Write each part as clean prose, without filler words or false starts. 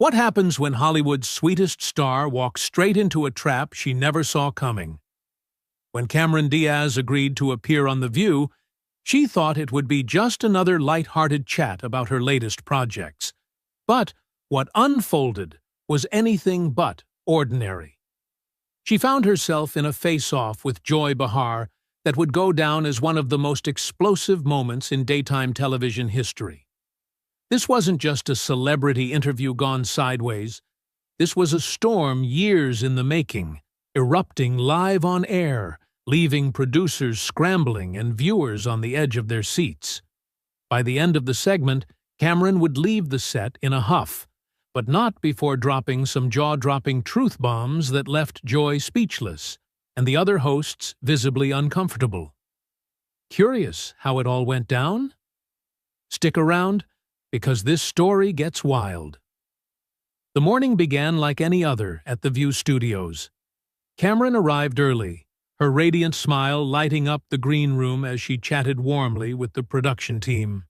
What happens when Hollywood's sweetest star walks straight into a trap she never saw coming? When Cameron Diaz agreed to appear on The View, she thought it would be just another light-hearted chat about her latest projects. But what unfolded was anything but ordinary. She found herself in a face-off with Joy Behar that would go down as one of the most explosive moments in daytime television history. This wasn't just a celebrity interview gone sideways. This was a storm years in the making, erupting live on air, leaving producers scrambling and viewers on the edge of their seats. By the end of the segment, Cameron would leave the set in a huff, but not before dropping some jaw-dropping truth bombs that left Joy speechless, and the other hosts visibly uncomfortable. Curious how it all went down? Stick around, because this story gets wild. The morning began like any other at The View studios. Cameron arrived early, her radiant smile lighting up the green room as she chatted warmly with the production team.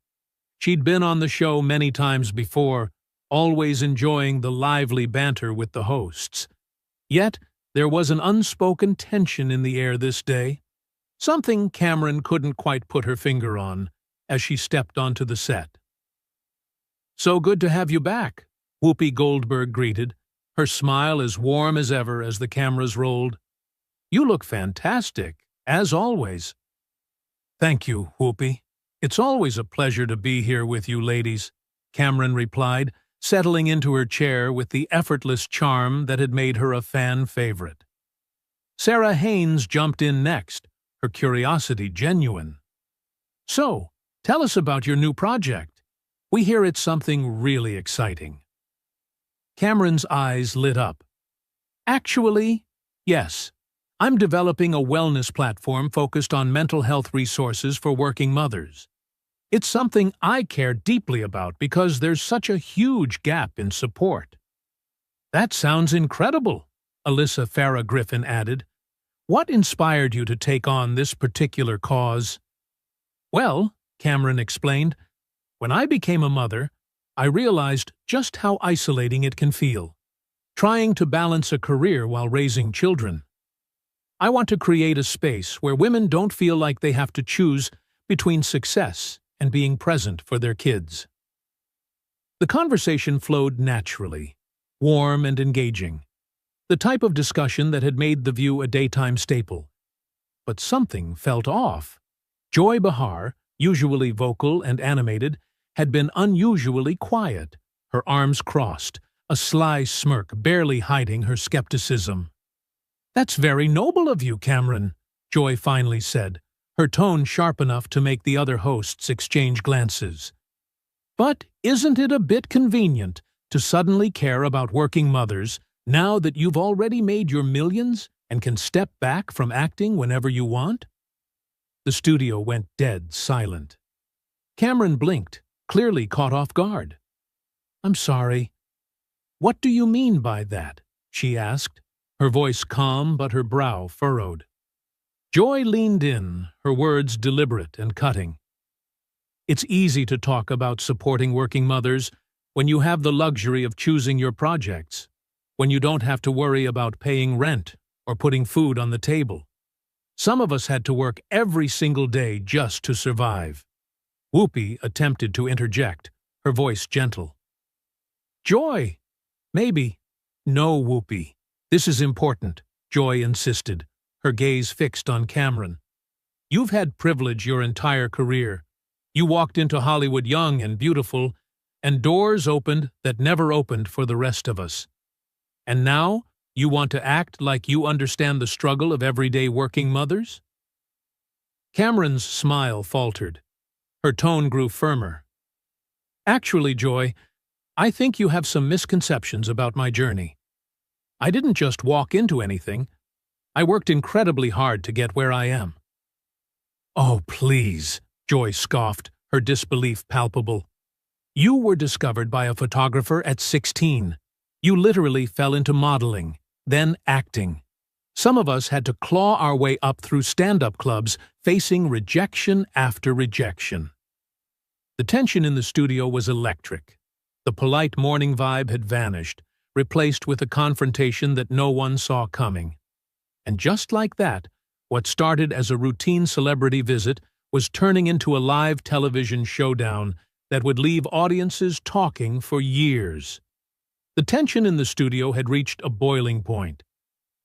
She'd been on the show many times before, always enjoying the lively banter with the hosts. Yet, there was an unspoken tension in the air this day, something Cameron couldn't quite put her finger on as she stepped onto the set. "So good to have you back," Whoopi Goldberg greeted, her smile as warm as ever as the cameras rolled. "You look fantastic, as always." "Thank you, Whoopi. It's always a pleasure to be here with you ladies," Cameron replied, settling into her chair with the effortless charm that had made her a fan favorite. Sarah Haynes jumped in next, her curiosity genuine. "So, tell us about your new project. We hear it's something really exciting." Cameron's eyes lit up. "Actually, yes. I'm developing a wellness platform focused on mental health resources for working mothers. It's something I care deeply about because there's such a huge gap in support." "That sounds incredible," Alyssa Farah Griffin added. "What inspired you to take on this particular cause?" "Well," Cameron explained, "when I became a mother, I realized just how isolating it can feel, trying to balance a career while raising children. I want to create a space where women don't feel like they have to choose between success and being present for their kids." The conversation flowed naturally, warm and engaging, the type of discussion that had made The View a daytime staple. But something felt off. Joy Behar, usually vocal and animated, had been unusually quiet, her arms crossed, a sly smirk barely hiding her skepticism. "That's very noble of you, Cameron," Joy finally said, her tone sharp enough to make the other hosts exchange glances. "But isn't it a bit convenient to suddenly care about working mothers now that you've already made your millions and can step back from acting whenever you want?" The studio went dead silent. Cameron blinked, clearly caught off guard. "I'm sorry. What do you mean by that?" she asked, her voice calm but her brow furrowed. Joy leaned in, her words deliberate and cutting. "It's easy to talk about supporting working mothers when you have the luxury of choosing your projects, when you don't have to worry about paying rent or putting food on the table. Some of us had to work every single day just to survive." Whoopi attempted to interject, her voice gentle. "Joy, maybe." "No, Whoopi. This is important," Joy insisted, her gaze fixed on Cameron. "You've had privilege your entire career. You walked into Hollywood young and beautiful, and doors opened that never opened for the rest of us. And now you want to act like you understand the struggle of everyday working mothers?" Cameron's smile faltered. Her tone grew firmer. "Actually, Joy, I think you have some misconceptions about my journey. I didn't just walk into anything. I worked incredibly hard to get where I am." "Oh, please," Joy scoffed, her disbelief palpable. "You were discovered by a photographer at 16. You literally fell into modeling, then acting. Some of us had to claw our way up through stand-up clubs, facing rejection after rejection." The tension in the studio was electric. The polite morning vibe had vanished, replaced with a confrontation that no one saw coming. And just like that, what started as a routine celebrity visit was turning into a live television showdown that would leave audiences talking for years. The tension in the studio had reached a boiling point.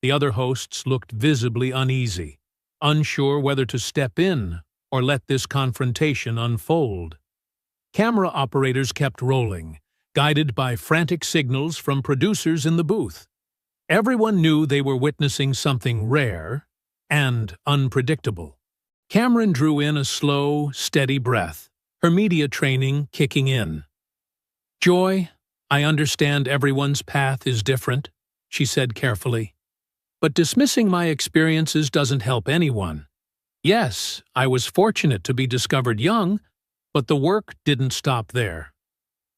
The other hosts looked visibly uneasy, unsure whether to step in or let this confrontation unfold. Camera operators kept rolling, guided by frantic signals from producers in the booth. Everyone knew they were witnessing something rare and unpredictable. Cameron drew in a slow, steady breath, her media training kicking in. "Joy, I understand everyone's path is different," she said carefully. "But dismissing my experiences doesn't help anyone. Yes, I was fortunate to be discovered young, but the work didn't stop there.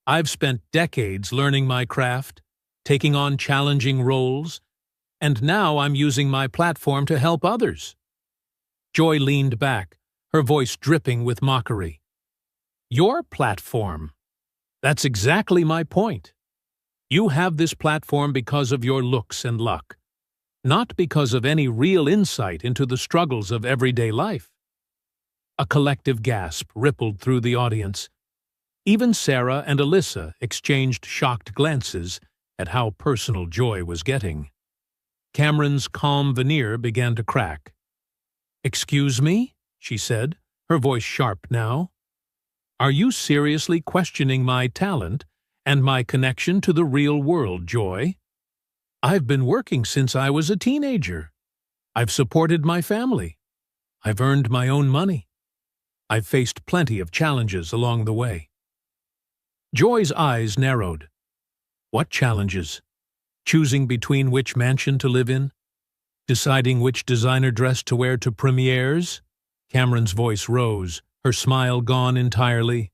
I've spent decades learning my craft, taking on challenging roles, and now I'm using my platform to help others." Joy leaned back, her voice dripping with mockery. "Your platform? That's exactly my point. You have this platform because of your looks and luck, not because of any real insight into the struggles of everyday life." A collective gasp rippled through the audience. Even Sarah and Alyssa exchanged shocked glances at how personal Joy was getting. Cameron's calm veneer began to crack. "Excuse me?" she said, her voice sharp now. "Are you seriously questioning my talent and my connection to the real world, Joy? I've been working since I was a teenager. I've supported my family. I've earned my own money. I've faced plenty of challenges along the way." Joy's eyes narrowed. What challenges? Choosing between which mansion to live in? Deciding which designer dress to wear to premieres? Cameron's voice rose, her smile gone entirely.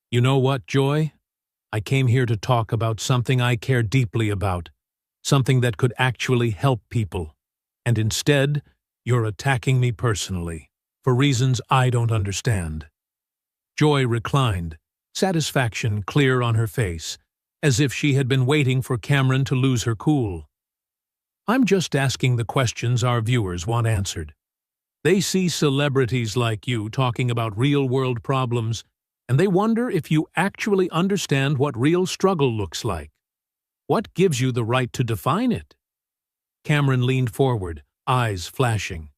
"You know what, Joy? I came here to talk about something I care deeply about, something that could actually help people. And instead, you're attacking me personally, for reasons I don't understand." Joy reclined, satisfaction clear on her face, as if she had been waiting for Cameron to lose her cool. "I'm just asking the questions our viewers want answered. They see celebrities like you talking about real-world problems, and they wonder if you actually understand what real struggle looks like. What gives you the right to define it?" Cameron leaned forward, eyes flashing.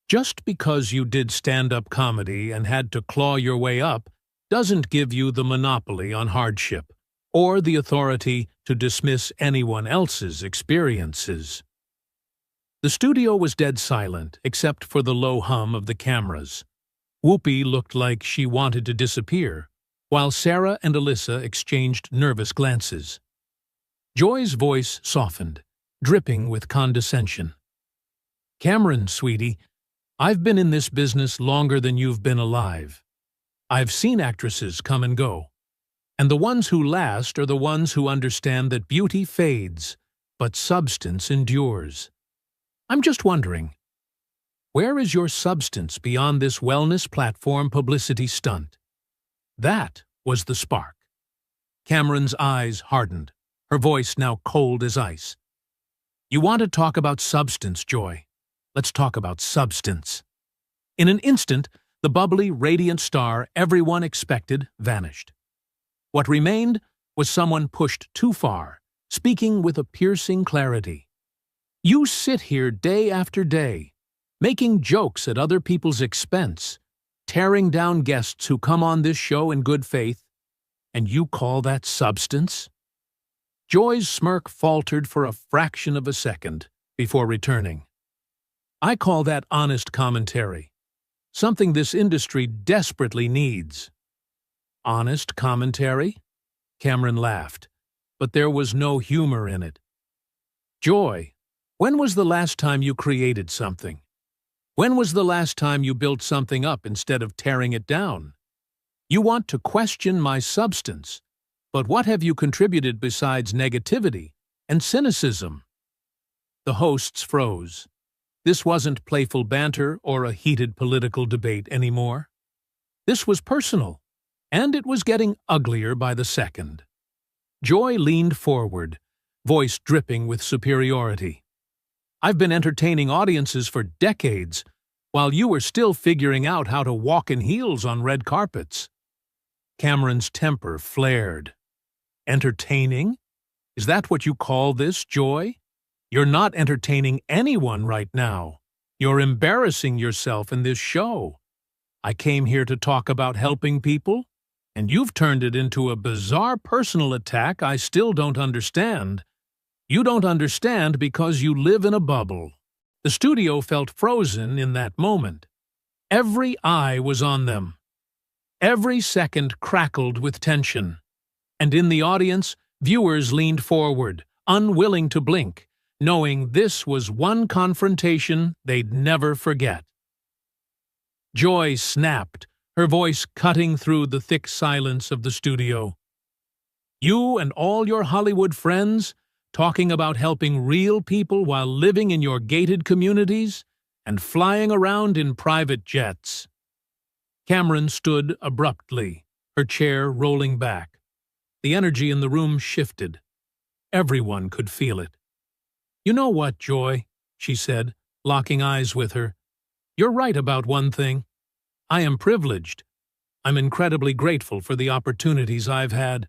"Just because you did stand-up comedy and had to claw your way up doesn't give you the monopoly on hardship, or the authority to dismiss anyone else's experiences." The studio was dead silent, except for the low hum of the cameras. Whoopi looked like she wanted to disappear, while Sarah and Alyssa exchanged nervous glances. Joy's voice softened, dripping with condescension. "Cameron, sweetie, I've been in this business longer than you've been alive. I've seen actresses come and go, and the ones who last are the ones who understand that beauty fades, but substance endures. I'm just wondering, where is your substance beyond this wellness platform publicity stunt?" That was the spark. Cameron's eyes hardened, her voice now cold as ice. "You want to talk about substance, Joy? Let's talk about substance." In an instant, the bubbly, radiant star everyone expected vanished. What remained was someone pushed too far, speaking with a piercing clarity. "You sit here day after day, making jokes at other people's expense, tearing down guests who come on this show in good faith, and you call that substance?" Joy's smirk faltered for a fraction of a second before returning. "I call that honest commentary, something this industry desperately needs." "Honest commentary?" Cameron laughed, but there was no humor in it. "Joy, when was the last time you created something? When was the last time you built something up instead of tearing it down? You want to question my substance, but what have you contributed besides negativity and cynicism?" The hosts froze. This wasn't playful banter or a heated political debate anymore. This was personal, and it was getting uglier by the second. Joy leaned forward, voice dripping with superiority. I've been entertaining audiences for decades, while you were still figuring out how to walk in heels on red carpets. Cameron's temper flared. Entertaining? Is that what you call this, Joy? You're not entertaining anyone right now. You're embarrassing yourself in this show. I came here to talk about helping people, and you've turned it into a bizarre personal attack I still don't understand. You don't understand because you live in a bubble. The studio felt frozen in that moment. Every eye was on them. Every second crackled with tension. And in the audience, viewers leaned forward, unwilling to blink, knowing this was one confrontation they'd never forget. Joy snapped, her voice cutting through the thick silence of the studio. You and all your Hollywood friends, talking about helping real people while living in your gated communities and flying around in private jets. Cameron stood abruptly, her chair rolling back. The energy in the room shifted. Everyone could feel it. You know what, Joy, she said, locking eyes with her. You're right about one thing. I am privileged. I'm incredibly grateful for the opportunities I've had.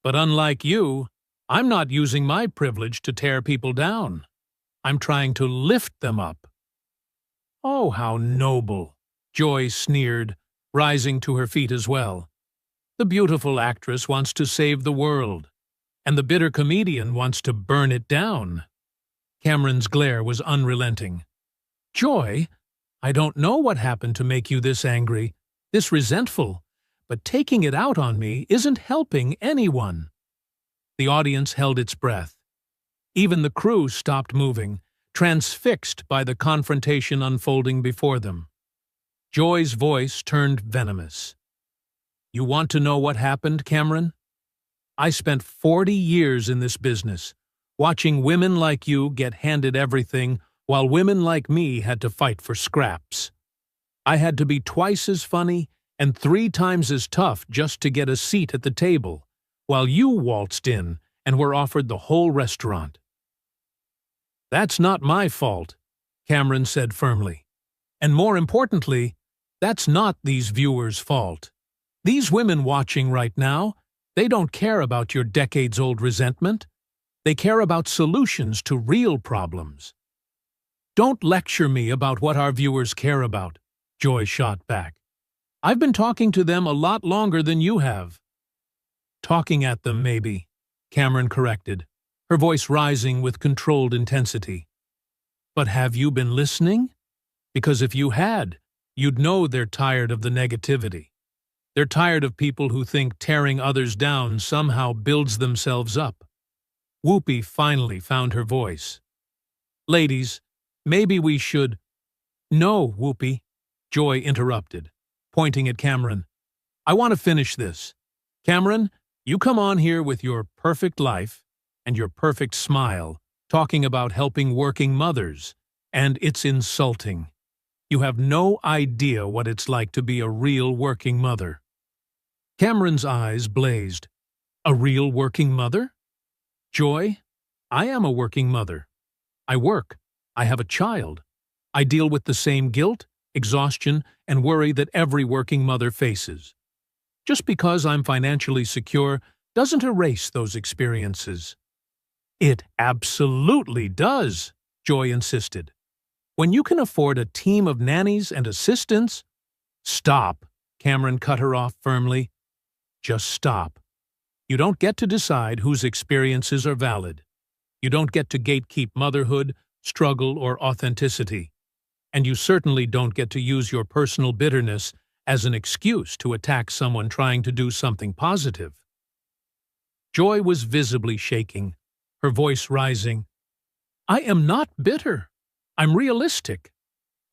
But unlike you, I'm not using my privilege to tear people down. I'm trying to lift them up. Oh, how noble, Joy sneered, rising to her feet as well. The beautiful actress wants to save the world, and the bitter comedian wants to burn it down. Cameron's glare was unrelenting. Joy, I don't know what happened to make you this angry, this resentful, but taking it out on me isn't helping anyone. The audience held its breath. Even the crew stopped moving, transfixed by the confrontation unfolding before them. Joy's voice turned venomous. You want to know what happened, Cameron? I spent 40 years in this business, watching women like you get handed everything while women like me had to fight for scraps. I had to be twice as funny and 3 times as tough just to get a seat at the table, while you waltzed in and were offered the whole restaurant. That's not my fault, Cameron said firmly. And more importantly, that's not these viewers' fault. These women watching right now, they don't care about your decades-old resentment. They care about solutions to real problems. Don't lecture me about what our viewers care about, Joy shot back. I've been talking to them a lot longer than you have. Talking at them, maybe, Cameron corrected, her voice rising with controlled intensity. But have you been listening? Because if you had, you'd know they're tired of the negativity. They're tired of people who think tearing others down somehow builds themselves up. Whoopi finally found her voice. Ladies, maybe we should— No, Whoopi, Joy interrupted, pointing at Cameron. I want to finish this. Cameron, you come on here with your perfect life and your perfect smile, talking about helping working mothers, and it's insulting. You have no idea what it's like to be a real working mother. Cameron's eyes blazed. A real working mother? Joy, I am a working mother. I work. I have a child. I deal with the same guilt, exhaustion, and worry that every working mother faces. Just because I'm financially secure doesn't erase those experiences. It absolutely does, Joy insisted. When you can afford a team of nannies and assistants— Stop, Cameron cut her off firmly. Just stop. You don't get to decide whose experiences are valid. You don't get to gatekeep motherhood, struggle, or authenticity. And you certainly don't get to use your personal bitterness as an excuse to attack someone trying to do something positive. Joy was visibly shaking, her voice rising. I am not bitter. I'm realistic.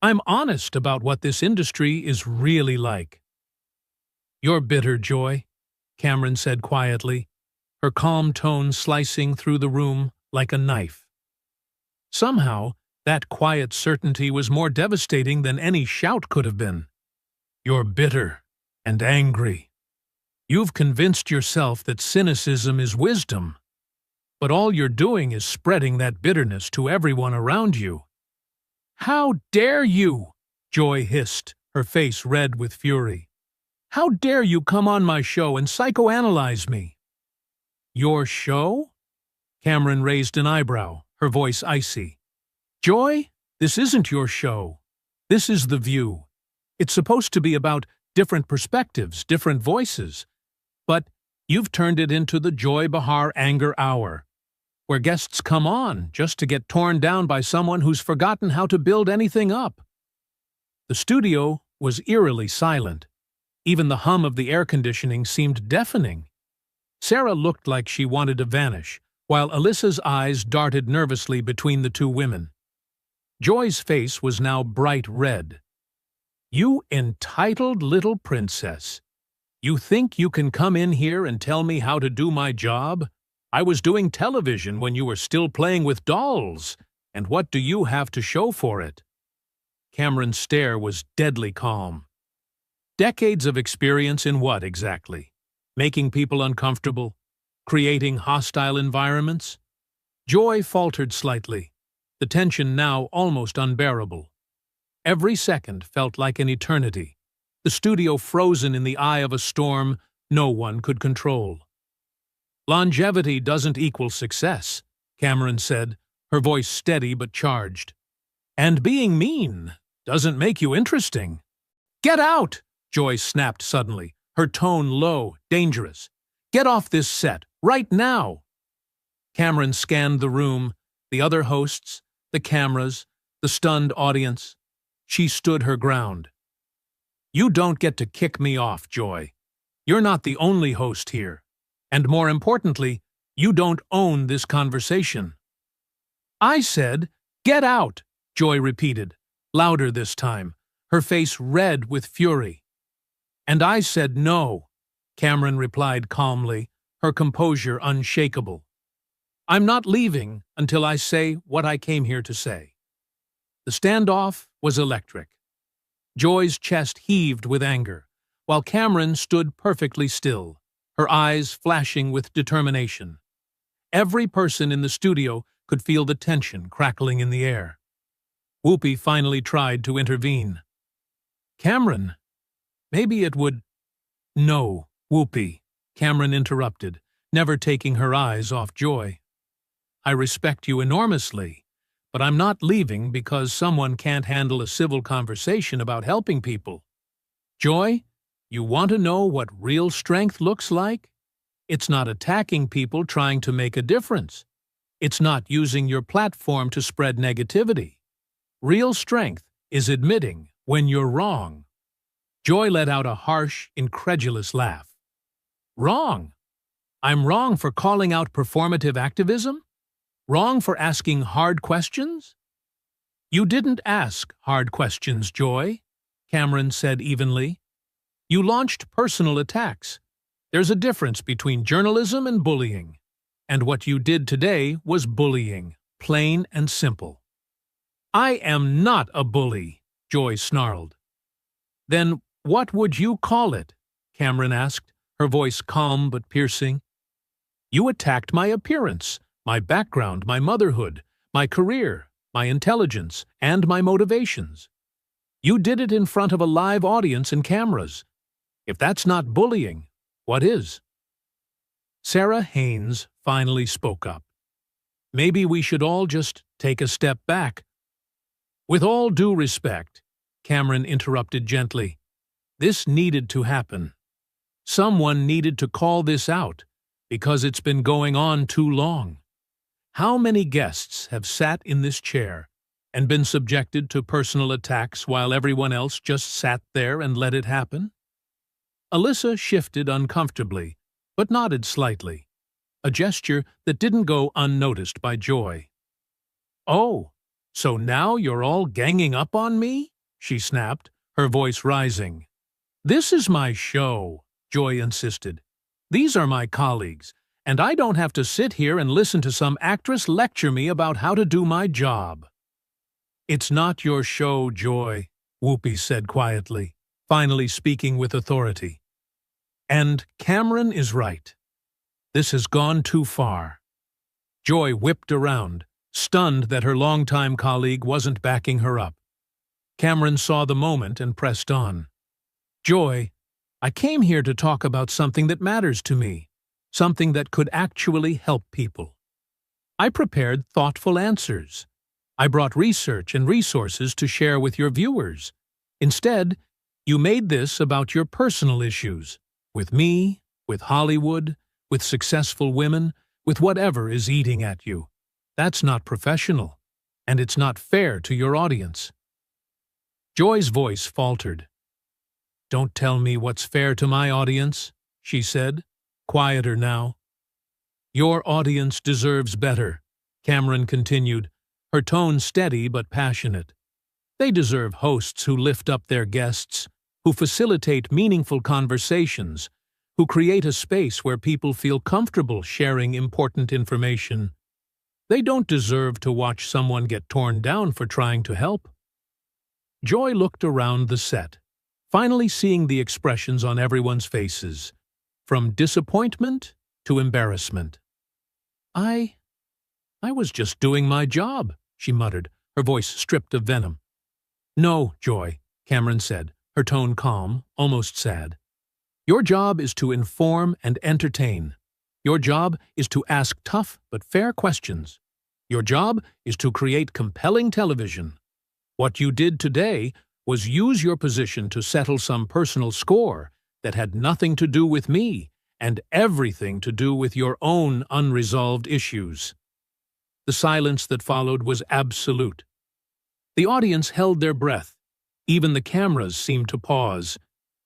I'm honest about what this industry is really like. You're bitter, Joy, Cameron said quietly, her calm tone slicing through the room like a knife. Somehow, that quiet certainty was more devastating than any shout could have been. You're bitter and angry. You've convinced yourself that cynicism is wisdom, but all you're doing is spreading that bitterness to everyone around you. How dare you? Joy hissed, her face red with fury. How dare you come on my show and psychoanalyze me? Your show? Cameron raised an eyebrow, her voice icy. Joy, this isn't your show. This is The View. It's supposed to be about different perspectives, different voices. But you've turned it into the Joy Behar Anger Hour, where guests come on just to get torn down by someone who's forgotten how to build anything up. The studio was eerily silent. Even the hum of the air conditioning seemed deafening. Sarah looked like she wanted to vanish, while Alyssa's eyes darted nervously between the two women. Joy's face was now bright red. You entitled little princess. You think you can come in here and tell me how to do my job? I was doing television when you were still playing with dolls, and what do you have to show for it? Cameron's stare was deadly calm. Decades of experience in what exactly? Making people uncomfortable? Creating hostile environments? Joy faltered slightly, the tension now almost unbearable. Every second felt like an eternity, the studio frozen in the eye of a storm no one could control. Longevity doesn't equal success, Cameron said, her voice steady but charged. And being mean doesn't make you interesting. Get out! Joy snapped suddenly, her tone low, dangerous. Get off this set, right now! Cameron scanned the room, the other hosts, the cameras, the stunned audience. She stood her ground. You don't get to kick me off, Joy. You're not the only host here. And more importantly, you don't own this conversation. I said, get out, Joy repeated, louder this time, her face red with fury. And I said no, Cameron replied calmly, her composure unshakable. I'm not leaving until I say what I came here to say. The standoff was electric. Joy's chest heaved with anger, while Cameron stood perfectly still, her eyes flashing with determination. Every person in the studio could feel the tension crackling in the air. Whoopi finally tried to intervene. Cameron, maybe it would— No, Whoopi, Cameron interrupted, never taking her eyes off Joy. I respect you enormously, but I'm not leaving because someone can't handle a civil conversation about helping people. Joy, you want to know what real strength looks like? It's not attacking people trying to make a difference. It's not using your platform to spread negativity. Real strength is admitting when you're wrong. Joy let out a harsh, incredulous laugh. Wrong? I'm wrong for calling out performative activism? Wrong for asking hard questions? You didn't ask hard questions, Joy, Cameron said evenly. You launched personal attacks. There's a difference between journalism and bullying. And what you did today was bullying, plain and simple. I am not a bully, Joy snarled. Then what would you call it? Cameron asked, her voice calm but piercing. You attacked my appearance, my background, my motherhood, my career, my intelligence, and my motivations. You did it in front of a live audience and cameras. If that's not bullying, what is? Sarah Haynes finally spoke up. Maybe we should all just take a step back. With all due respect, Cameron interrupted gently, this needed to happen. Someone needed to call this out, because it's been going on too long. How many guests have sat in this chair and been subjected to personal attacks while everyone else just sat there and let it happen? Alyssa shifted uncomfortably, but nodded slightly, a gesture that didn't go unnoticed by Joy. Oh, so now you're all ganging up on me? She snapped, her voice rising. This is my show, Joy insisted. These are my colleagues, and I don't have to sit here and listen to some actress lecture me about how to do my job. It's not your show, Joy, Whoopi said quietly, finally speaking with authority. And Cameron is right. This has gone too far. Joy whipped around, stunned that her longtime colleague wasn't backing her up. Cameron saw the moment and pressed on. Joy, I came here to talk about something that matters to me, something that could actually help people. I prepared thoughtful answers. I brought research and resources to share with your viewers. Instead, you made this about your personal issues, with me, with Hollywood, with successful women, with whatever is eating at you. That's not professional, and it's not fair to your audience. Joy's voice faltered. Don't tell me what's fair to my audience, she said, quieter now. Your audience deserves better, Cameron continued, her tone steady but passionate. They deserve hosts who lift up their guests, who facilitate meaningful conversations, who create a space where people feel comfortable sharing important information. They don't deserve to watch someone get torn down for trying to help. Joy looked around the set, finally seeing the expressions on everyone's faces, from disappointment to embarrassment. I was just doing my job, she muttered, her voice stripped of venom. No, Joy, Cameron said, her tone calm, almost sad. Your job is to inform and entertain. Your job is to ask tough but fair questions. Your job is to create compelling television. What you did today was use your position to settle some personal score that had nothing to do with me and everything to do with your own unresolved issues. The silence that followed was absolute. The audience held their breath. Even the cameras seemed to pause.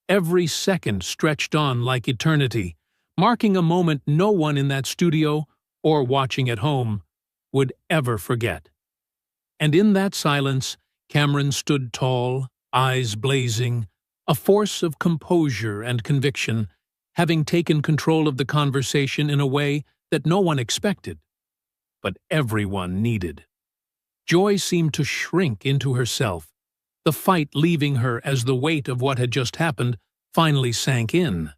Every second stretched on like eternity, marking a moment no one in that studio or watching at home would ever forget. And in that silence, Cameron stood tall, eyes blazing, a force of composure and conviction, having taken control of the conversation in a way that no one expected, but everyone needed. Joy seemed to shrink into herself, the fight leaving her as the weight of what had just happened finally sank in.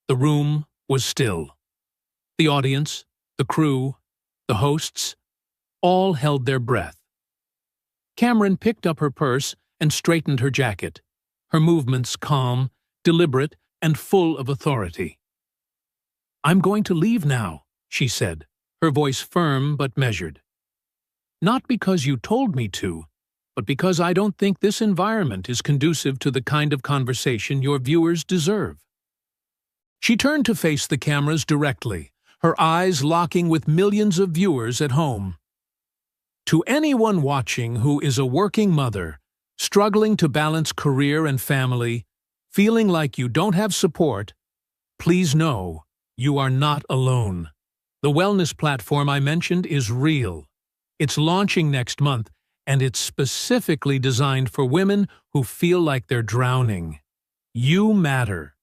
The room was still. The audience, the crew, the hosts, all held their breath. Cameron picked up her purse and straightened her jacket, her movements calm, deliberate, and full of authority. I'm going to leave now, she said, her voice firm but measured. Not because you told me to, but because I don't think this environment is conducive to the kind of conversation your viewers deserve. She turned to face the cameras directly, her eyes locking with millions of viewers at home. To anyone watching who is a working mother, struggling to balance career and family, feeling like you don't have support, please know you are not alone. The wellness platform I mentioned is real. It's launching next month, and it's specifically designed for women who feel like they're drowning. You matter.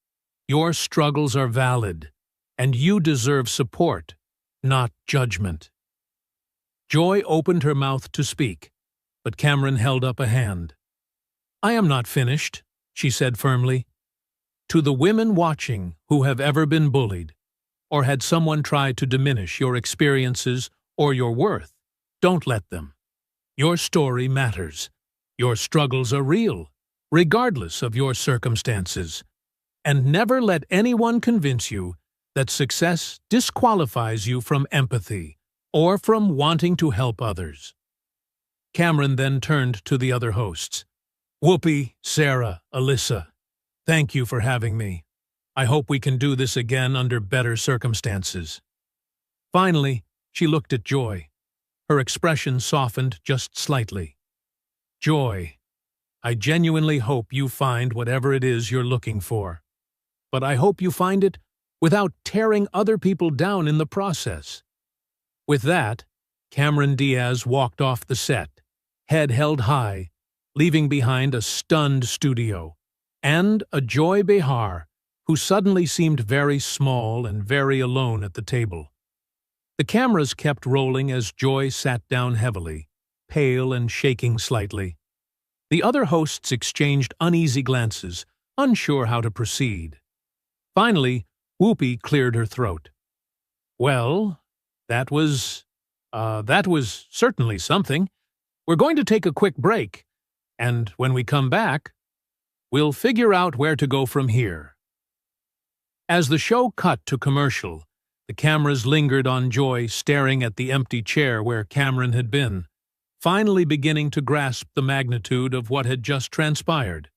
Your struggles are valid, and you deserve support, not judgment. Joy opened her mouth to speak, but Cameron held up a hand. I am not finished, she said firmly. To the women watching who have ever been bullied, or had someone try to diminish your experiences or your worth, don't let them. Your story matters. Your struggles are real, regardless of your circumstances. And never let anyone convince you that success disqualifies you from empathy or from wanting to help others. Cameron then turned to the other hosts. Whoopi, Sarah, Alyssa, thank you for having me. I hope we can do this again under better circumstances. Finally, she looked at Joy. Her expression softened just slightly. Joy, I genuinely hope you find whatever it is you're looking for. But I hope you find it without tearing other people down in the process. With that, Cameron Diaz walked off the set, head held high, leaving behind a stunned studio, and a Joy Behar, who suddenly seemed very small and very alone at the table. The cameras kept rolling as Joy sat down heavily, pale and shaking slightly. The other hosts exchanged uneasy glances, unsure how to proceed. Finally, Whoopi cleared her throat. Well, that was certainly something. We're going to take a quick break, and when we come back, we'll figure out where to go from here. As the show cut to commercial, the cameras lingered on Joy staring at the empty chair where Cameron had been, finally beginning to grasp the magnitude of what had just transpired.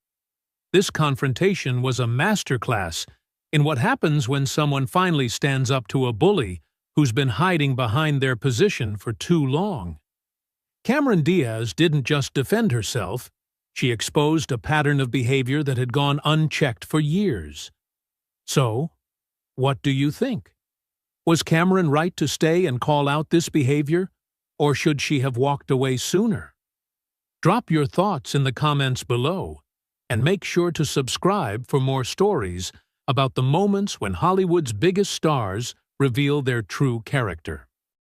This confrontation was a masterclass in what happens when someone finally stands up to a bully who's been hiding behind their position for too long. Cameron Diaz didn't just defend herself, she exposed a pattern of behavior that had gone unchecked for years. So, what do you think? Was Cameron right to stay and call out this behavior, or should she have walked away sooner? Drop your thoughts in the comments below, and make sure to subscribe for more stories about the moments when Hollywood's biggest stars reveal their true character.